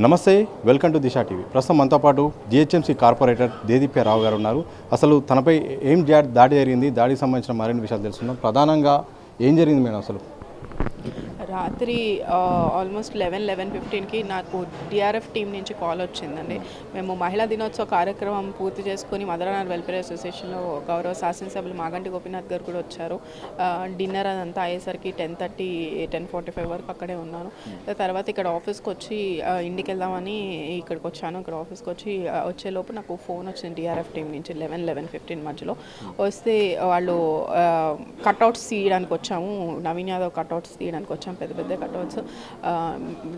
నమస్తే, welcome to Disha TV. ప్రస్తుతం మనతో పాటు జిహెచ్ఎంసీ కార్పొరేటర్ దేదీప్య రావు గారు ఉన్నారు. అసలు తనపై ఏం దాడి జరిగింది, దాడికి సంబంధించిన మరిన్ని విషయాలు తెలుసుకుందాం. ప్రధానంగా ఏం జరిగింది మేడం అసలు? రాత్రి ఆల్మోస్ట్ 11:15కి నాకు డిఆర్ఎఫ్ టీం నుంచి కాల్ వచ్చిందండి. మేము మహిళా దినోత్సవ కార్యక్రమం పూర్తి చేసుకొని మదర్ వెల్ఫేర్ అసోసియేషన్లో గౌరవ శాసనసభ్యులు మాగంటి గోపీనాథ్ గారు కూడా వచ్చారు. డిన్నర్ అదంతా అయ్యేసరికి 10:30, 10:45 వరకు అక్కడే ఉన్నాను. తర్వాత ఇక్కడ ఆఫీస్కి వచ్చి ఇంటికి వెళ్దామని ఇక్కడికి వచ్చాను. ఇక్కడ ఆఫీస్కి వచ్చి వచ్చేలోపు నాకు ఫోన్ వచ్చింది డిఆర్ఎఫ్ టీం నుంచి 11-11:15 మధ్యలో. వస్తే వాళ్ళు కట్అవుట్స్ తీయడానికి వచ్చాము, నవీన్ యాదవ్ కట్అవుట్స్ తీయడానికి వచ్చాము, పెద్ద పెద్ద కట్అవుట్స్.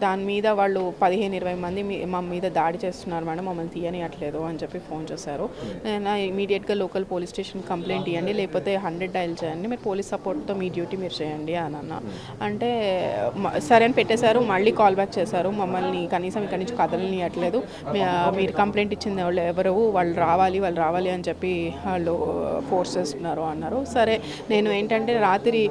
దాని మీద వాళ్ళు 15-20 మంది మా మీద దాడి చేస్తున్నారు మేడం, మమ్మల్ని తీయనియట్లేదు అని చెప్పి ఫోన్ చేశారు. నేను ఇమీడియట్గా లోకల్ పోలీస్ స్టేషన్ కంప్లైంట్ ఇవ్వండి, లేకపోతే 100 డయల్ చేయండి, మీరు పోలీస్ సపోర్ట్తో మీ డ్యూటీ మీరు చేయండి అని అన్న. అంటే సరే అని పెట్టేశారు. మళ్ళీ కాల్ బ్యాక్ చేశారు, మమ్మల్ని కనీసం ఇక్కడి నుంచి కదలనియట్లేదు, మీరు కంప్లైంట్ ఇచ్చింది వాళ్ళు రావాలి అని చెప్పి వాళ్ళు ఫోర్స్ చేస్తున్నారు అన్నారు. సరే, నేను ఏంటంటే రాత్రి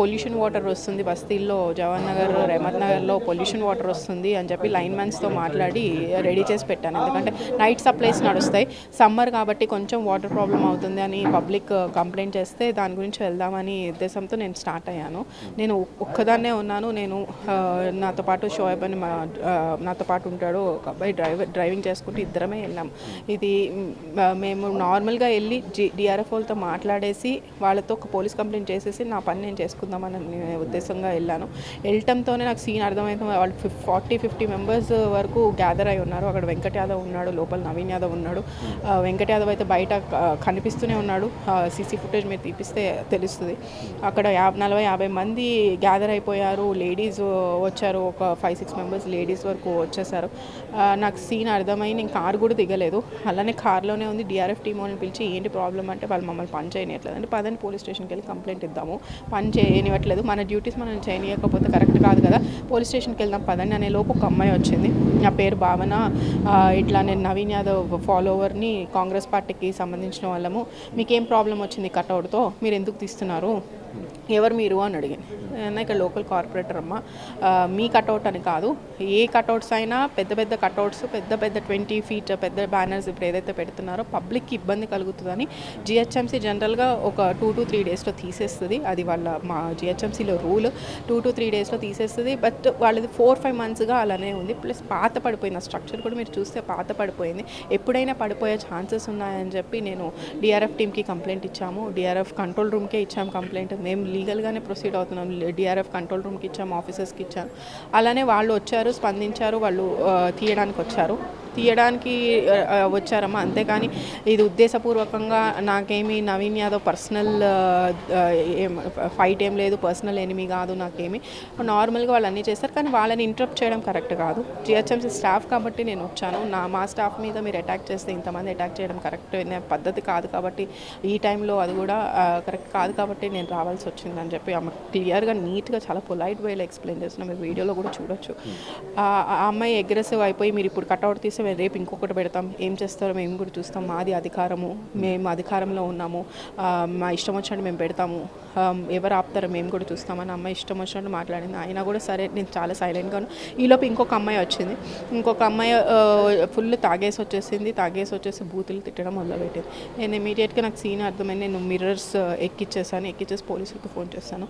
పొల్యూషన్ వాటర్ వస్తుంది బస్తీల్లో, జవహర్ నగర్, రెహమత్ నగర్లో పొల్యూషన్ వాటర్ వస్తుంది అని చెప్పి లైన్ మ్యాన్స్తో మాట్లాడి రెడీ చేసి పెట్టాను. ఎందుకంటే నైట్ సప్లైస్ నడుస్తాయి, సమ్మర్ కాబట్టి కొంచెం వాటర్ ప్రాబ్లం అవుతుంది అని పబ్లిక్ కంప్లైంట్ చేస్తే దాని గురించి వెళ్దామని ఉద్దేశంతో నేను స్టార్ట్ అయ్యాను. నేను ఒక్కదాన్నే ఉన్నాను. నేను నాతో పాటు షోయబ్ అని నాతో పాటు ఉంటాడు ఒక అబ్బాయి, డ్రైవింగ్ చేసుకుంటూ ఇద్దరమే వెళ్ళాం. ఇది మేము నార్మల్గా వెళ్ళి డిఆర్ఎఫ్ వాళ్ళతో మాట్లాడేసి వాళ్ళతో ఒక పోలీస్ కంప్లైంట్ చేసేసి నా పని నేను చేసుకుందామని ఉద్దేశంగా వెళ్ళాను. వెళ్ళటంతోనే నాకు సీన్ అర్థమైంది. వాళ్ళు 40-50 మెంబర్స్ వరకు గ్యాదర్ అయి ఉన్నారు. అక్కడ వెంకట్ యాదవ్ ఉన్నాడు, లోపల నవీన్ యాదవ్ ఉన్నాడు. వెంకట్ యాదవ్ అయితే బయట కనిపిస్తూనే ఉన్నాడు, సీసీ ఫుటేజ్ మీరు తీపిస్తే తెలుస్తుంది. అక్కడ 40-50 మంది గ్యాదర్ అయిపోయారు. లేడీస్ వచ్చారు, ఒక 5-6 మెంబర్స్ లేడీస్ వరకు వచ్చేసారు. నాకు సీన్ అర్థమై నేను కారు కూడా దిగలేదు, అలానే కార్లోనే ఉంది. డిఆర్ఎఫ్ టీం వాళ్ళని పిలిచి ఏంటి ప్రాబ్లం అంటే వాళ్ళు మమ్మల్ని పని చేయనియట్లేదు అంటే పదని పోలీస్ స్టేషన్కి వెళ్ళి కంప్లైంట్ ఇద్దాము, పని చేయనివ్వట్లేదు, మన డ్యూటీస్ మనం చేయనియకపోతే కరెక్ట్ కాదు కదా, పోలీస్ స్టేషన్కి వెళ్దాం పదండి అనే లోపు ఒక అమ్మాయి వచ్చింది. నా పేరు భావన, ఇట్లా నేను నవీన్ యాదవ్ ఫాలోవర్ని, కాంగ్రెస్ పార్టీకి సంబంధించిన వాళ్ళము, మీకేం ప్రాబ్లం వచ్చింది కట్అవుట్తో, మీరు ఎందుకు తీస్తున్నారు, ఎవరు మీరు అని అడిగాను. ఇక్కడ లోకల్ కార్పొరేటర్ అమ్మ, మీ కట్అవుట్ అని కాదు, ఏ కట్అవుట్స్ అయినా పెద్ద పెద్ద కట్అవుట్స్, పెద్ద 20 feet పెద్ద బ్యానర్స్ ఇప్పుడు ఏదైతే పెడుతున్నారో పబ్లిక్కి ఇబ్బంది కలుగుతుందని జిహెచ్ఎంసీ జనరల్గా ఒక 2-3 డేస్లో తీసేస్తుంది. అది మా జిహెచ్ఎంసీలో రూల్, 2-3 డేస్లో తీసేస్తుంది. బట్ వాళ్ళది 4-5 monthsగా అలానే ఉంది. ప్లస్ పాత పడిపోయింది, ఆ స్ట్రక్చర్ కూడా మీరు చూస్తే పాత పడిపోయింది, ఎప్పుడైనా పడిపోయే ఛాన్సెస్ ఉన్నాయని చెప్పి నేను డిఆర్ఎఫ్ టీమ్కి కంప్లైంట్ ఇచ్చాము. డిఆర్ఎఫ్ కంట్రోల్ రూమ్కే ఇచ్చాము కంప్లైంట్. మేము లీగల్గానే ప్రొసీడ్ అవుతున్నాం, డిఆర్ఎఫ్ కంట్రోల్ రూమ్కి ఇచ్చాము, ఆఫీసర్స్కి ఇచ్చాను. అలానే వాళ్ళు వచ్చారు, స్పందించారు, వాళ్ళు తీయడానికి వచ్చారమ్మా, అంతేకాని ఇది ఉద్దేశపూర్వకంగా నాకేమి నవీన్ యాదవ్ పర్సనల్ ఫైట్ ఏం లేదు, పర్సనల్ ఎనిమీ కాదు నాకేమి, నార్మల్గా వాళ్ళు అన్నీ చేస్తారు. కానీ వాళ్ళని ఇంటరప్ట్ చేయడం కరెక్ట్ కాదు. జిహెచ్ఎంసీ స్టాఫ్ కాబట్టి నేను వచ్చాను, మా స్టాఫ్ మీద మీరు అటాక్ చేస్తే ఇంతమంది అటాక్ చేయడం కరెక్ట్ పద్ధతి కాదు కాబట్టి, ఈ టైంలో అది కూడా కరెక్ట్ కాదు కాబట్టి నేను రావాల్సి వచ్చిందని చెప్పి ఆమె క్లియర్గా నీట్గా చాలా పొలైట్ వేలో ఎక్స్ప్లెయిన్ చేస్తున్నాం, మీరు వీడియోలో కూడా చూడొచ్చు. ఆ అమ్మాయి అగ్రెసివ్ అయిపోయి మీరు ఇప్పుడు కట్అవుట్ తీస్తే మేము రేపు ఇంకొకటి పెడతాం, ఏం చేస్తారో మేము కూడా చూస్తాం, మాది అధికారము, మేము అధికారంలో ఉన్నాము, మా ఇష్టం వచ్చినట్టు మేము పెడతాము, ఎవరు ఆపుతారో మేము కూడా చూస్తామని అమ్మాయి ఇష్టం వచ్చినట్టు మాట్లాడింది. అయినా కూడా సరే నేను చాలా సైలెంట్గా ఉన్నాను. ఈలోపు ఇంకొక అమ్మాయి వచ్చింది. ఇంకొక అమ్మాయి ఫుల్ తాగేసి వచ్చేసి బూతులు తిట్టడం మొదలుపెట్టింది. నేను ఇమీడియట్గా నాకు సీన్ అర్థమైంది. నేను మిర్రర్స్ ఎక్కిచ్చేసి పోలీసులకు ఫోన్ చేస్తాను.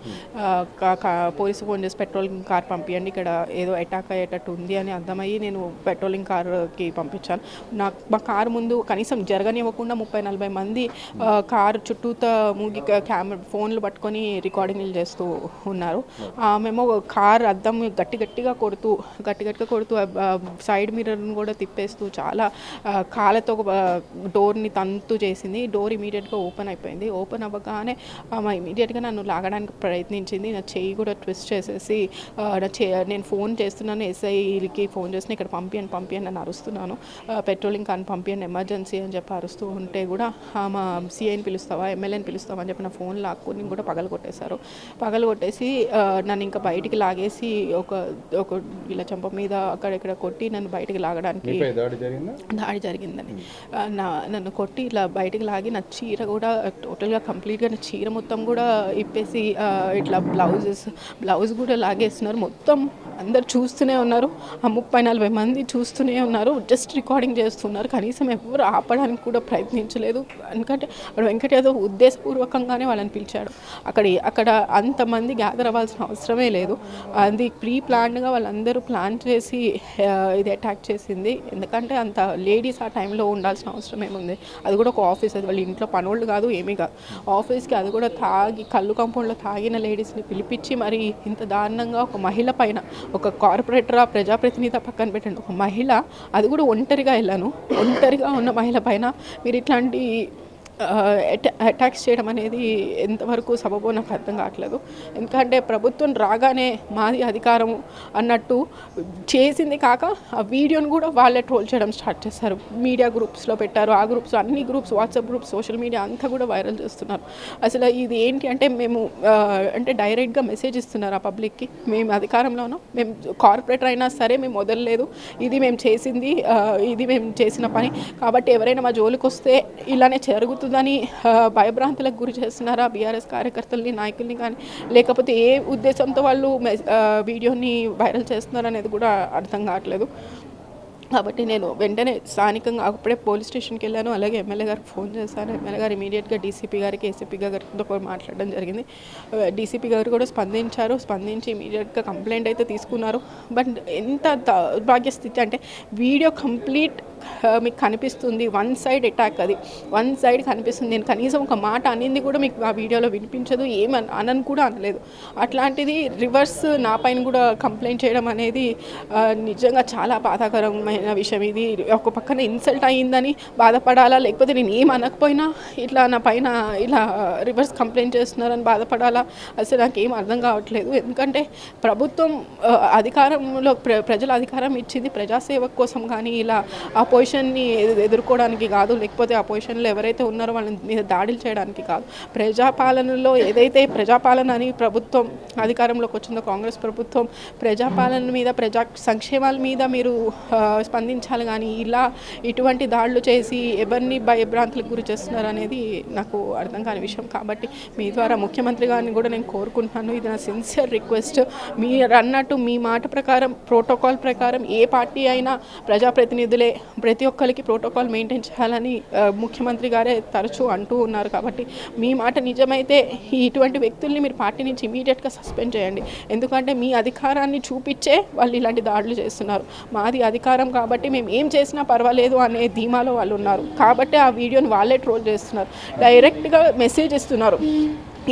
పోలీసు ఫోన్ చేసి పెట్రోలింగ్ కార్ పంపించండి, ఇక్కడ ఏదో అటాక్ అయ్యేటట్టు ఉంది అని అర్థమయ్యి నేను పెట్రోలింగ్ కార్కి పంపించాను. మా కారు ముందు కనీసం జరగనివ్వకుండా 30-40 మంది కారు చుట్టూతో మూగి ఫోన్లు పట్టుకొని రికార్డింగ్లు చేస్తూ ఉన్నారు. మేము కారు అద్దం గట్టిగా కొడుతూ సైడ్ మిర్రర్ని కూడా తిప్పేస్తూ చాలా కాళ్ళతో డోర్ని తంతు చేసింది. డోర్ ఇమీడియట్గా ఓపెన్ అయిపోయింది. ఓపెన్ అవ్వగానే ఇమీడియట్గా నన్ను లాగడానికి ప్రయత్నించింది. నా చెయ్యి కూడా ట్విస్ట్ చేసేసి నేను ఫోన్ చేస్తున్నాను, ఎస్ఐకి ఫోన్ చేస్తున్నా, ఇక్కడ పంపియండి అని అరుస్తున్నాను, పెట్రోలింగ్ కానీ పంపించండి ఎమర్జెన్సీ అని చెప్పి అరుస్తూ ఉంటే కూడా మా సీఐని పిలుస్తావా, ఎమ్మెల్యేని పిలుస్తావా అని చెప్పి నా ఫోన్ లాక్కుని కూడా పగలగొట్టేశారు. పగలగొట్టేసి నన్ను ఇంకా బయటికి లాగేసి ఒక ఇలా చెంప మీద అక్కడెక్కడ కొట్టి నన్ను బయటికి లాగడానికి దాడి జరిగిందని నన్ను కొట్టి ఇలా బయటికి లాగి నా చీర కూడా టోటల్గా కంప్లీట్గా నా చీర మొత్తం కూడా ఇప్పేసి ఇట్లా బ్లౌజ్ కూడా లాగేస్తున్నారు. మొత్తం అందరు చూస్తూనే ఉన్నారు, ఆ 30-40 మంది చూస్తూనే ఉన్నారు, జస్ట్ రికార్డింగ్ చేస్తున్నారు. కనీసం ఎవరు ఆపడానికి కూడా ప్రయత్నించలేదు. ఎందుకంటే వెంకట్ యాదవ్ ఉద్దేశపూర్వకంగానే వాళ్ళని పిలిచాడు. అక్కడ అంతమంది గ్యాదర్ అవ్వాల్సిన అవసరమే లేదు. అది ప్రీ ప్లాన్డ్గా వాళ్ళందరూ ప్లాన్ చేసి ఇది అటాక్ చేసింది. ఎందుకంటే అంత లేడీస్ ఆ టైంలో ఉండాల్సిన అవసరం ఏముంది? అది కూడా ఒక ఆఫీస్, అది వాళ్ళ ఇంట్లో పనోళ్ళు కాదు, ఏమీ కాదు, ఆఫీస్కి. అది కూడా కళ్ళు కంపౌండ్లో తాగిన లేడీస్ని పిలిపించి మరి ఇంత దారుణంగా ఒక మహిళ పైన, ఒక కార్పొరేటర్ ప్రజాప్రతినిధి పక్కన పెట్టండి, ఒక మహిళ, అది కూడా ఒంటరిగా వెళ్ళాను, ఒంటరిగా ఉన్న మహిళ పైన మీరు ఇట్లాంటి అటాక్స్ చేయడం అనేది ఎంతవరకు సబబో నాకు అర్థం కావట్లేదు. ఎందుకంటే ప్రభుత్వం రాగానే మాది అధికారము అన్నట్టు చేసింది కాక ఆ వీడియోని కూడా వాళ్ళే ట్రోల్ చేయడం స్టార్ట్ చేశారు. మీడియా గ్రూప్స్లో పెట్టారు, ఆ గ్రూప్స్, అన్ని groups, WhatsApp groups, social media అంతా కూడా వైరల్ చేస్తున్నారు. అసలు ఇది ఏంటి అంటే మేము అంటే డైరెక్ట్గా మెసేజ్ ఇస్తున్నారు ఆ పబ్లిక్కి, మేము అధికారంలో ఉన్నాం, మేము కార్పొరేటర్ అయినా సరే మేము వదలలేదు, ఇది మేము చేసింది, ఇది మేము చేసిన పని, కాబట్టి ఎవరైనా మా జోలికి వస్తే ఇలానే జరుగుతుందని భయభ్రాంతులకు గురి చేస్తున్నారా బీఆర్ఎస్ కార్యకర్తల్ని, నాయకుల్ని కానీ, లేకపోతే ఏ ఉద్దేశంతో వాళ్ళు వీడియోని వైరల్ చేస్తున్నారు అనేది కూడా అర్థం కావట్లేదు. కాబట్టి నేను వెంటనే స్థానికంగా అప్పుడే పోలీస్ స్టేషన్కి వెళ్ళాను. అలాగే ఎమ్మెల్యే గారికి ఫోన్ చేశాను. ఎమ్మెల్యే గారు ఇమీడియట్గా డీసీపీ గారికి, ఏసీపీ గారితో కూడా మాట్లాడడం జరిగింది. డీసీపీ గారు కూడా స్పందించి ఇమీడియట్గా కంప్లైంట్ అయితే తీసుకున్నారు. బట్ ఎంత దౌర్భాగ్య స్థితి అంటే వీడియో కంప్లీట్ మీకు కనిపిస్తుంది, వన్ సైడ్ అటాక్, అది వన్ సైడ్ కనిపిస్తుంది. నేను కనీసం ఒక మాట అనింది కూడా మీకు ఆ వీడియోలో వినిపించదు, అనను కూడా అనలేదు. అట్లాంటిది రివర్స్ నా పైన కూడా కంప్లైంట్ చేయడం అనేది నిజంగా చాలా బాధాకరమైన విషయం. ఇది ఒక పక్కన ఇన్సల్ట్ అయ్యిందని బాధపడాలా, లేకపోతే నేను ఏం అనకపోయినా ఇట్లా నా పైన ఇలా రివర్స్ కంప్లైంట్ చేస్తున్నారని బాధపడాలా, అసలు నాకేం అర్థం కావట్లేదు. ఎందుకంటే ప్రభుత్వం అధికారంలో ప్రజల అధికారం ఇచ్చింది ప్రజాసేవ కోసం, కానీ ఇలా ఆ పొజిషన్ని ఎదుర్కోవడానికి కాదు, లేకపోతే ఆ పొజిషన్లో ఎవరైతే ఉన్నారో వాళ్ళ మీద దాడులు చేయడానికి కాదు. ప్రజాపాలనలో ఏదైతే ప్రజాపాలన అని ప్రభుత్వం అధికారంలోకి వచ్చిందో కాంగ్రెస్ ప్రభుత్వం, ప్రజాపాలన మీద, ప్రజా సంక్షేమాల మీద మీరు స్పందించాలి, కానీ ఇలా ఇటువంటి దాడులు చేసి ఎవరిని భయభ్రాంతులకు గురి చేస్తున్నారు అనేది నాకు అర్థం కాని విషయం. కాబట్టి మీ ద్వారా ముఖ్యమంత్రి గారిని కూడా నేను కోరుకుంటున్నాను, ఇది నా సిన్సియర్ రిక్వెస్ట్, మీరు అన్నట్టు మీ మాట ప్రకారం, ప్రోటోకాల్ ప్రకారం ఏ పార్టీ అయినా ప్రజాప్రతినిధులే ప్రతి ఒక్కరికి ప్రోటోకాల్ మెయింటైన్ చేయాలని ముఖ్యమంత్రి గారే తరచూ అంటూ ఉన్నారు. కాబట్టి మీ మాట నిజమైతే ఇటువంటి వ్యక్తుల్ని మీరు పార్టీ నుంచి ఇమీడియట్గా సస్పెండ్ చేయండి. ఎందుకంటే మీ అధికారాన్ని చూపించే వాళ్ళు ఇలాంటి దాడులు చేస్తున్నారు. మాది అధికారం కాబట్టి మేము ఏం చేసినా పర్వాలేదు అనే ధీమాలో వాళ్ళు ఉన్నారు. కాబట్టి ఆ వీడియోని వాళ్ళే ట్రోల్ చేస్తున్నారు, డైరెక్ట్గా మెసేజ్ ఇస్తున్నారు,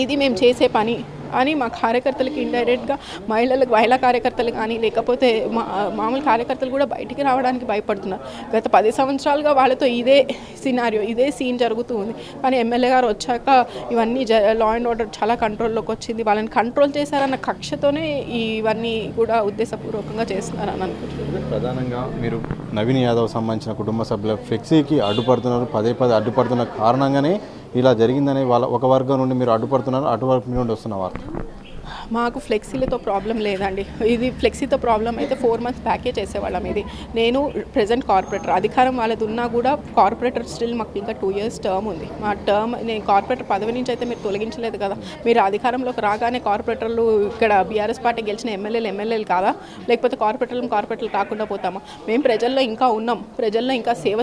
ఇది మేము చేసే పని అని మా కార్యకర్తలకి ఇండైరెక్ట్గా, మహిళా కార్యకర్తలు కానీ, లేకపోతే మామూలు కార్యకర్తలు కూడా బయటికి రావడానికి భయపడుతున్నారు. గత 10 సంవత్సరాలుగా వాళ్ళతో ఇదే సినారియో, ఇదే సీన్ జరుగుతూ ఉంది. కానీ ఎమ్మెల్యే గారు వచ్చాక ఇవన్నీ లా అండ్ ఆర్డర్ చాలా కంట్రోల్లోకి వచ్చింది. వాళ్ళని కంట్రోల్ చేశారన్న కక్షతోనే ఇవన్నీ కూడా ఉద్దేశపూర్వకంగా చేస్తున్నారని అనుకుంటున్నాను. ప్రధానంగా మీరు నవీన్ యాదవ్ సంబంధించిన కుటుంబ సభ్యుల ఫ్లెక్సీకి అడ్డుపడుతున్నారు, పదే అడ్డుపడుతున్న కారణంగానే ఇలా జరిగిందని వాళ్ళ ఒక వర్గం నుండి మీరు అడ్డుపడుతున్నారు, అటువైపు నుండి వస్తున్న వార్త. మాకు ఫ్లెక్సీలతో ప్రాబ్లం లేదండి. ఇది ఫ్లెక్సీతో ప్రాబ్లం అయితే 4 months బ్యాకే చేసేవాళ్ళం. ఇది నేను ప్రజెంట్ కార్పొరేటర్, అధికారం వాళ్ళది ఉన్నా కూడా కార్పొరేటర్ స్టిల్ మాకు ఇంకా 2 years టర్మ్ ఉంది. మా టర్మ్, నేను కార్పొరేటర్ పదవి నుంచి అయితే మీరు తొలగించలేదు కదా, మీరు అధికారంలోకి రాగానే కార్పొరేటర్లు ఇక్కడ బీఆర్ఎస్ పార్టీ గెలిచిన ఎమ్మెల్యేలు కాదా, లేకపోతే కార్పొరేటర్లు కాకుండా పోతామా? మేము ప్రజల్లో ఇంకా ఉన్నాం, ప్రజల్లో ఇంకా సేవ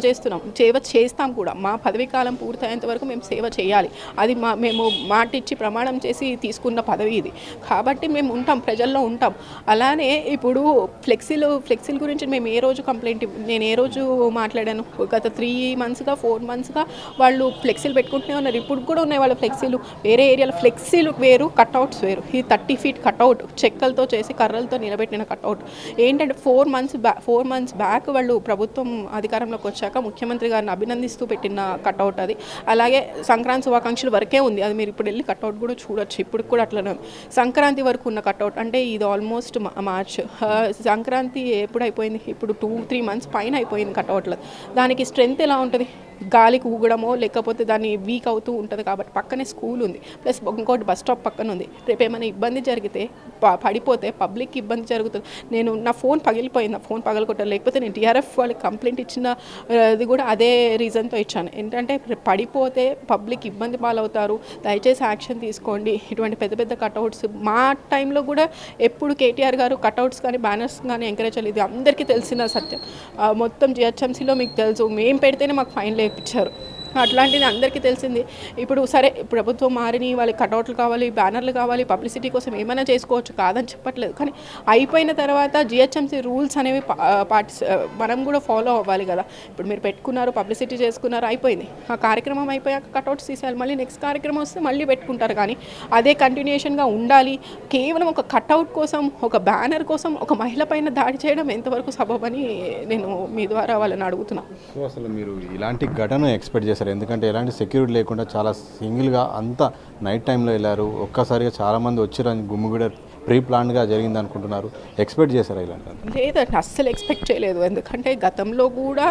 చేస్తాం కూడా. మా పదవీ కాలం పూర్తయ్యేంత వరకు మేము సేవ చేయాలి. అది మేము మాట ఇచ్చి ప్రమాణం చేసి తీసుకున్న పదవి ఇది. కాబట్టి మేము ఉంటాం, ప్రజల్లో ఉంటాం. అలానే ఇప్పుడు ఫ్లెక్సీల గురించి మేము నేను ఏ రోజు మాట్లాడాను? గత 3 monthsగా 4 monthsగా వాళ్ళు ఫ్లెక్సీలు పెట్టుకుంటూనే ఉన్నారు. ఇప్పుడు కూడా ఉన్నాయి వాళ్ళ ఫ్లెక్సీలు. వేరే ఏరియాలో ఫ్లెక్సీలు వేరు, కట్అవుట్స్ వేరు. ఈ 30 feet కట్అవుట్, చెక్కలతో చేసి కర్రలతో నిలబెట్టిన కట్అవుట్ ఏంటంటే 4 months బ్యాక్ వాళ్ళు ప్రభుత్వం అధికారంలోకి వచ్చాక ముఖ్యమంత్రి గారిని అభినందిస్తూ పెట్టిన కట్అవుట్ అది. అలాగే సంక్రాంతి శుభాకాంక్షలు వరకే ఉంది, అది మీరు ఇప్పుడు వెళ్ళి కట్అవుట్ కూడా చూడొచ్చు. ఇప్పుడు కూడా అట్లనే సంక్రాంతి వరకు ఉన్న కట్అవుట్ అంటే ఇది ఆల్మోస్ట్ మార్చ్, సంక్రాంతి ఎప్పుడు అయిపోయింది, ఇప్పుడు 2-3 మంత్స్ పైన అయిపోయింది కట్అవుట్లో. దానికి స్ట్రెంత్ ఎలా ఉంటుంది, గాలికి ఊగడమో లేకపోతే దాన్ని వీక్ అవుతూ ఉంటుంది. కాబట్టి పక్కనే స్కూల్ ఉంది, ప్లస్ ఇంకోటి బస్ స్టాప్ పక్కన ఉంది. రేపు ఏమైనా ఇబ్బంది జరిగితే పడిపోతే పబ్లిక్కి ఇబ్బంది జరుగుతుంది. నేను నా ఫోన్ పగిలిపోయింది, నా ఫోన్ పగలగొట్టాను, లేకపోతే నేను టీఆర్ఎఫ్ వాళ్ళకి కంప్లైంట్ ఇచ్చిన అది కూడా అదే రీజన్తో ఇచ్చాను. ఏంటంటే పడిపోతే పబ్లిక్ ఇబ్బంది పాలవుతారు, దయచేసి యాక్షన్ తీసుకోండి. ఇటువంటి పెద్ద పెద్ద కట్అవుట్స్ మా టైంలో కూడా ఎప్పుడు కేటీఆర్ గారు కట్అవుట్స్ కానీ బ్యానర్స్ కానీ ఎంకరేజ్ చేయలేదు, ఇది అందరికీ తెలిసిన సత్యం. మొత్తం జిహెచ్ఎంసీలో మీకు తెలుసు, మేము పెడితేనే మాకు ఫైన్ ఇప్పించారు. అట్లాంటిది అందరికీ తెలిసింది. ఇప్పుడు సరే ప్రభుత్వం మారిని, వాళ్ళకి కటౌట్లు కావాలి, బ్యానర్లు కావాలి, పబ్లిసిటీ కోసం ఏమైనా చేసుకోవచ్చు, కాదని చెప్పట్లేదు. కానీ అయిపోయిన తర్వాత జిహెచ్ఎంసీ రూల్స్ అనేవి మనం కూడా ఫాలో అవ్వాలి కదా. ఇప్పుడు మీరు పెట్టుకున్నారు, పబ్లిసిటీ చేసుకున్నారు, అయిపోయింది. ఆ కార్యక్రమం అయిపోయాక కటౌట్స్ తీసేయాలి, మళ్ళీ నెక్స్ట్ కార్యక్రమం వస్తే మళ్ళీ పెట్టుకుంటారు. కానీ అదే కంటిన్యూషన్గా ఉండాలి. కేవలం ఒక కటౌట్ కోసం, ఒక బ్యానర్ కోసం ఒక మహిళ పైన దాడి చేయడం ఎంతవరకు సబబని నేను మీ ద్వారా వాళ్ళని అడుగుతున్నాను. సో అసలు మీరు ఇలాంటి ఘటన ఎక్స్పెక్ట్ చేశారు? ఎందుకంటే ఎలాంటి సెక్యూరిటీ లేకుండా చాలా సింగిల్గా అంతా నైట్ టైంలో వెళ్ళారు, ఒక్కసారిగా చాలామంది వచ్చారు, గుమ్మిగూడ ప్రీ ప్లాన్గా జరిగింది అనుకుంటున్నారు, ఎక్స్పెక్ట్ చేశారా ఇలాంటి? లేదండి, అస్సలు ఎక్స్పెక్ట్ చేయలేదు. ఎందుకంటే గతంలో కూడా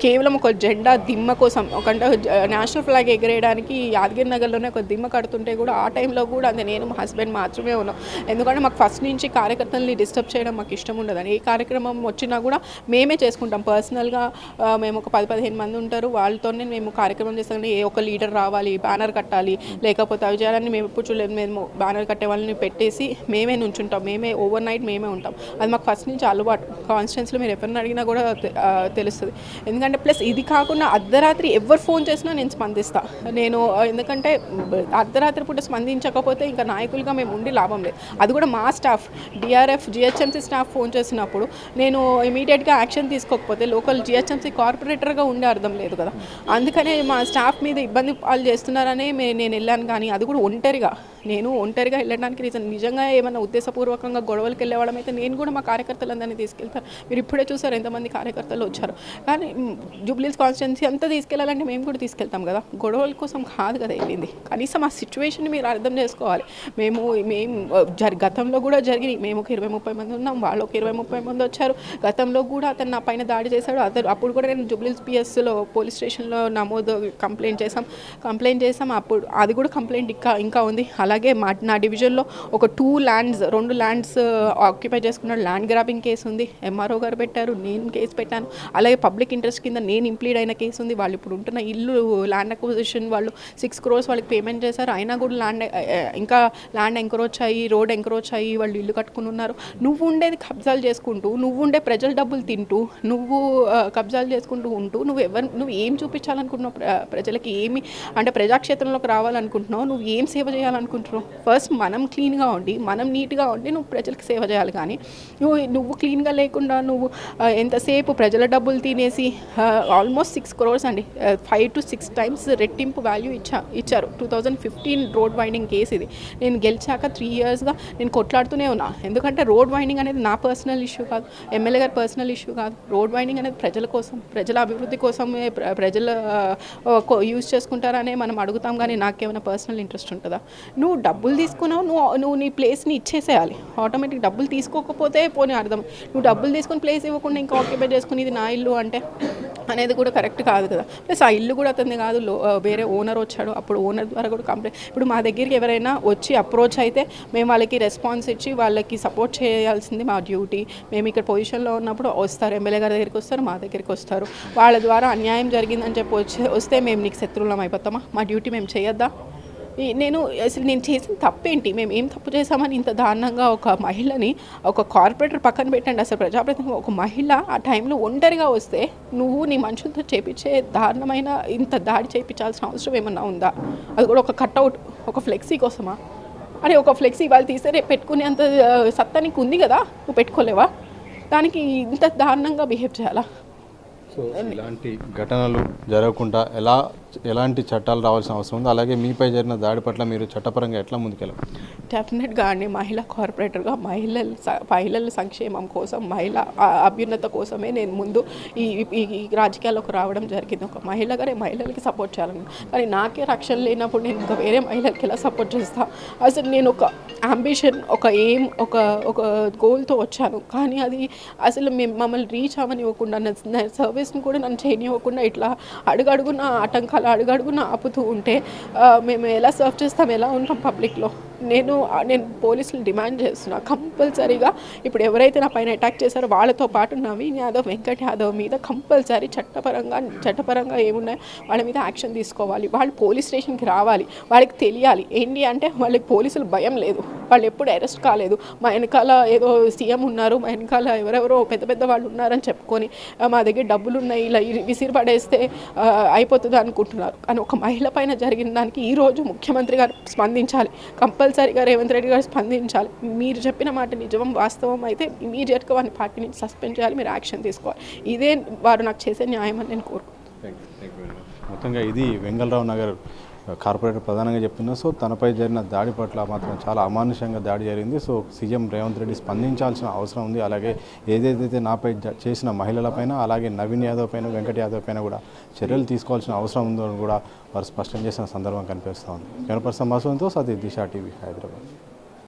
కేవలం ఒక జెండా దిమ్మ కోసం, ఒక నేషనల్ ఫ్లాగ్ ఎగరేయడానికి యాదగిరి నగర్లోనే ఒక దిమ్మ కడుతుంటే కూడా ఆ టైంలో కూడా అంతే నేను మా హస్బెండ్ మాత్రమే ఉన్నాం. ఎందుకంటే మాకు ఫస్ట్ నుంచి కార్యకర్తల్ని డిస్టర్బ్ చేయడం మాకు ఇష్టం ఉండదని. ఏ కార్యక్రమం వచ్చినా కూడా మేమే చేసుకుంటాం పర్సనల్గా. మేము ఒక 10-15 మంది ఉంటారు, వాళ్ళతోనే మేము కార్యక్రమం చేస్తాం. ఏ ఒక లీడర్ రావాలి, బ్యానర్ కట్టాలి, లేకపోతే అవి చేయాలని మేము ఎప్పుడు చూడలేదు. మేము బ్యానర్ కట్టే వాళ్ళని పెట్టేసి మేమే నుంచుంటాం, మేమే ఓవర్ నైట్ మేమే ఉంటాం. అది మాకు ఫస్ట్ నుంచి అలవాటు. కాన్స్టిట్యున్సీలో మీరు ఎవరిని అడిగినా కూడా తెలుస్తుంది. ఎందుకంటే ప్లస్ ఇది కాకుండా అర్ధరాత్రి ఎవరు ఫోన్ చేసినా నేను స్పందిస్తాను. నేను ఎందుకంటే అర్ధరాత్రి పూట స్పందించకపోతే ఇంకా నాయకులుగా మేము ఉండి లాభం లేదు. అది కూడా మా staff, DRF GHMC staff phone చేసినప్పుడు నేను ఇమీడియట్గా యాక్షన్ తీసుకోకపోతే లోకల్ జిహెచ్ఎంసీ కార్పొరేటర్గా ఉండే అర్థం లేదు కదా. అందుకనే మా స్టాఫ్ మీద ఇబ్బంది పాలు చేస్తున్నారనే నేను వెళ్ళాను. కానీ అది కూడా నేను ఒంటరిగా వెళ్ళడానికి రీజన్ నిజంగా ఏమైనా ఉద్దేశపూర్వకంగా గొడవలకు వెళ్ళేవాళ్ళం అయితే నేను కూడా మా కార్యకర్తలందరినీ తీసుకెళ్తాను. మీరు ఇప్పుడే చూసారు ఎంతమంది కార్యకర్తలు వచ్చారు. కానీ జూబ్లీహిల్స్ కాన్స్టిట్యున్సీ అంతా తీసుకెళ్లాలంటే మేము కూడా తీసుకెళ్తాం కదా, గొడవల కోసం కాదు కదా వెళ్ళింది. కనీసం ఆ సిచ్యువేషన్ని మీరు అర్థం చేసుకోవాలి. మేము గతంలో కూడా జరిగినాయి. మేము ఒక 20-30 మంది ఉన్నాం, వాళ్ళు ఒక 20-30 మంది వచ్చారు. గతంలో కూడా అతను నా పైన దాడి చేశాడు. అప్పుడు కూడా నేను జూబ్లీహిల్స్ పిఎస్లో పోలీస్ స్టేషన్లో కంప్లైంట్ చేసాం. అప్పుడు అది కూడా కంప్లైంట్ ఇంకా ఉంది. అలాగే నా డివిజన్లో ఒక 2 ల్యాండ్స్ ఆక్యుపై చేసుకున్న ల్యాండ్ గ్రాబింగ్ కేసు ఉంది. ఎంఆర్ఓ గారు పెట్టారు, నేను కేసు పెట్టాను. అలాగే పబ్లిక్ ఇంట్రెస్ట్ కింద నేను ఇంప్లీడ్ అయిన కేసు ఉంది. వాళ్ళు ఇప్పుడు ఉంటున్న ఇల్లు ల్యాండ్ అక్విజిషన్ వాళ్ళు 6 crores వాళ్ళకి పేమెంట్ చేశారు. అయినా కూడా ల్యాండ్ ఎంక్రోచ్ అయ్యి, రోడ్ ఎంక్రోచ్ అయ్యి వాళ్ళు ఇల్లు కట్టుకుని ఉన్నారు. నువ్వు ఉండేది కబ్జాలు చేసుకుంటూ, నువ్వు ఉండే ప్రజల డబ్బులు తింటూ, నువ్వు కబ్జాలు చేసుకుంటూ ఉంటూ నువ్వు ఏం చూపించాలనుకుంటున్నావు ప్రజలకి? ఏమి అంటే ప్రజాక్షేత్రంలోకి రావాలనుకుంటున్నావు, నువ్వు ఏం సేవ చేయాలనుకుంటున్నావు? ఫస్ట్ మనం క్లీన్గా ఉండి, మనం నీట్గా ఉండి నువ్వు ప్రజలకు సేవ చేయాలి. కానీ నువ్వు క్లీన్గా లేకుండా నువ్వు ఎంతసేపు ప్రజల డబ్బులు తినేసి ఆల్మోస్ట్ 6 crores అండి, 5 to 6 times రెట్టింపు వాల్యూ ఇచ్చారు. 2015 రోడ్ వైండింగ్ కేసు ఇది. నేను గెలిచాక 3 yearsగా నేను కొట్లాడుతూనే ఉన్నా. ఎందుకంటే రోడ్ వైండింగ్ అనేది నా పర్సనల్ ఇష్యూ కాదు, ఎమ్మెల్యే గారి పర్సనల్ ఇష్యూ కాదు. రోడ్ వైండింగ్ అనేది ప్రజల కోసం, ప్రజల అభివృద్ధి కోసమే ప్రజలు యూజ్ చేసుకుంటారనే మనం అడుగుతాం. కానీ నాకేమైనా పర్సనల్ ఇంట్రెస్ట్ ఉంటుందా? నువ్వు డబ్బులు తీసుకున్నావు, నువ్వు నీ ప్లేస్ని ఇచ్చేసేయాలి. ఆటోమేటిక్ డబ్బులు తీసుకోకపోతే పోనీ అర్థం. నువ్వు డబ్బులు తీసుకుని ప్లేస్ ఇవ్వకుండా ఇంకా ఆక్యుపై చేసుకుని ఇది నా ఇల్లు అంటే అనేది కూడా కరెక్ట్ కాదు కదా. ప్లస్ ఆ ఇల్లు కూడా అతనిది కాదు, వేరే ఓనర్ వచ్చాడు. అప్పుడు ఓనర్ ద్వారా కూడా కంప్లైంట్. ఇప్పుడు మా దగ్గరికి ఎవరైనా వచ్చి అప్రోచ్ అయితే మేము వాళ్ళకి రెస్పాన్స్ ఇచ్చి వాళ్ళకి సపోర్ట్ చేయాల్సింది మా డ్యూటీ. మేము ఇక్కడ పొజిషన్లో ఉన్నప్పుడు వస్తారు, ఎమ్మెల్యే గారి దగ్గరికి వస్తారు, మా దగ్గరికి వస్తారు. వాళ్ళ ద్వారా అన్యాయం జరిగిందని చెప్పి వస్తే మేము నీకు శత్రువులం అయిపోతామా? మా డ్యూటీ మేము చేయొద్దా? నేను చేసిన తప్పేంటి? మేము ఏం తప్పు చేశామని ఇంత దారుణంగా ఒక మహిళని, ఒక కార్పొరేటర్ పక్కన పెట్టండి, అసలు ప్రజాప్రతినిధి ఒక మహిళ ఆ టైంలో ఒంటరిగా వస్తే నువ్వు నీ మనుషులతో చేపించే దారుణమైన ఇంత దాడి చేయించాల్సిన అవసరం ఏమన్నా ఉందా? అది కూడా ఒక కట్అవుట్, ఒక ఫ్లెక్సీ కోసమా? అరే ఒక ఫ్లెక్సీ వాళ్ళు తీసే రేపు పెట్టుకునే అంత సత్తా నీకు ఉంది కదా, నువ్వు పెట్టుకోలేవా? దానికి ఇంత దారుణంగా బిహేవ్ చేయాలా? సో ఇలాంటి ఘటనలు జరగకుండా ఎలాంటి చట్టాలు రావాల్సిన అవసరం ఉంది? అలాగే మీపై జరిగిన దాడి పట్ల మీరు చట్టపరంగా ఎట్లా ముందుకెళ్ళాలి? డెఫినెట్గా అండి మహిళా కార్పొరేటర్గా మహిళల సంక్షేమం కోసం అభ్యున్నత కోసమే నేను ముందు ఈ రాజకీయాల్లోకి రావడం జరిగింది. ఒక మహిళగానే మహిళలకి సపోర్ట్ చేయాలని, కానీ నాకే రక్షణ లేనప్పుడు నేను ఇంకా వేరే మహిళలకి ఎలా సపోర్ట్ చేస్తాను? అసలు నేను ఒక అంబిషన్, ఒక ఎయిమ్, ఒక గోల్తో వచ్చాను, కానీ అది అసలు మమ్మల్ని రీచ్ అవ్వనివ్వకుండా, నా సర్వీస్ని కూడా నన్ను చేయనివ్వకుండా ఇట్లా అడుగడుగున ఆటంకాలు అడుగడుగున ఆపుతూ ఉంటే మేము ఎలా సర్వ్ చేస్తాం, ఎలా ఉంటాం పబ్లిక్లో? నేను పోలీసులు డిమాండ్ చేస్తున్నా, కంపల్సరీగా ఇప్పుడు ఎవరైతే నా పైన అటాక్ చేశారో వాళ్ళతో పాటు నవీన్ యాదవ్, వెంకట్ యాదవ్ మీద కంపల్సరీ చట్టపరంగా ఏమున్నాయో వాళ్ళ మీద యాక్షన్ తీసుకోవాలి. వాళ్ళు పోలీస్ స్టేషన్కి రావాలి, వాళ్ళకి తెలియాలి ఏంటి అంటే వాళ్ళకి పోలీసులు భయం లేదు, వాళ్ళు ఎప్పుడు అరెస్ట్ కాలేదు. మా వెనకాల ఏదో సీఎం ఉన్నారు, మా వెనకాల ఎవరెవరో పెద్ద వాళ్ళు ఉన్నారని చెప్పుకొని మా దగ్గర డబ్బులు ఉన్నాయి ఇలా విసిరి పడేస్తే అయిపోతుంది అనుకుంటున్నారు. కానీ ఒక మహిళ పైన జరిగిన దానికి ఈరోజు ముఖ్యమంత్రి గారు స్పందించాలి, కంపల్సరీగా రేవంత్ రెడ్డి గారు స్పందించాలి. మీరు చెప్పిన మాట నిజం వాస్తవం అయితే ఇమీడియట్గా వారిని పార్టీ నుంచి సస్పెండ్ చేయాలి, మీరు యాక్షన్ తీసుకోవాలి. ఇదే వారు నాకు చేసే న్యాయం అని నేను కోరుకుంటున్నాను. మొత్తంగా ఇది వెంగళరావు నగర్ కార్పొరేటర్ ప్రధానంగా చెప్తున్నారు. సో తనపై జరిగిన దాడి పట్ల మాత్రం చాలా అమానుషంగా దాడి జరిగింది. సో సీఎం రేవంత్ రెడ్డి స్పందించాల్సిన అవసరం ఉంది. అలాగే ఏదైతే నాపై చేసిన మహిళలపైన, అలాగే నవీన్ యాదవ్ పైన, వెంకట్ యాదవ్ పైన కూడా చర్యలు తీసుకోవాల్సిన అవసరం ఉందని కూడా వారు స్పష్టం చేసిన సందర్భం కనిపిస్తూ ఉంది. కెమెరా పర్సన్ వాసుతో సతీష్, దిశ టీవీ, హైదరాబాద్.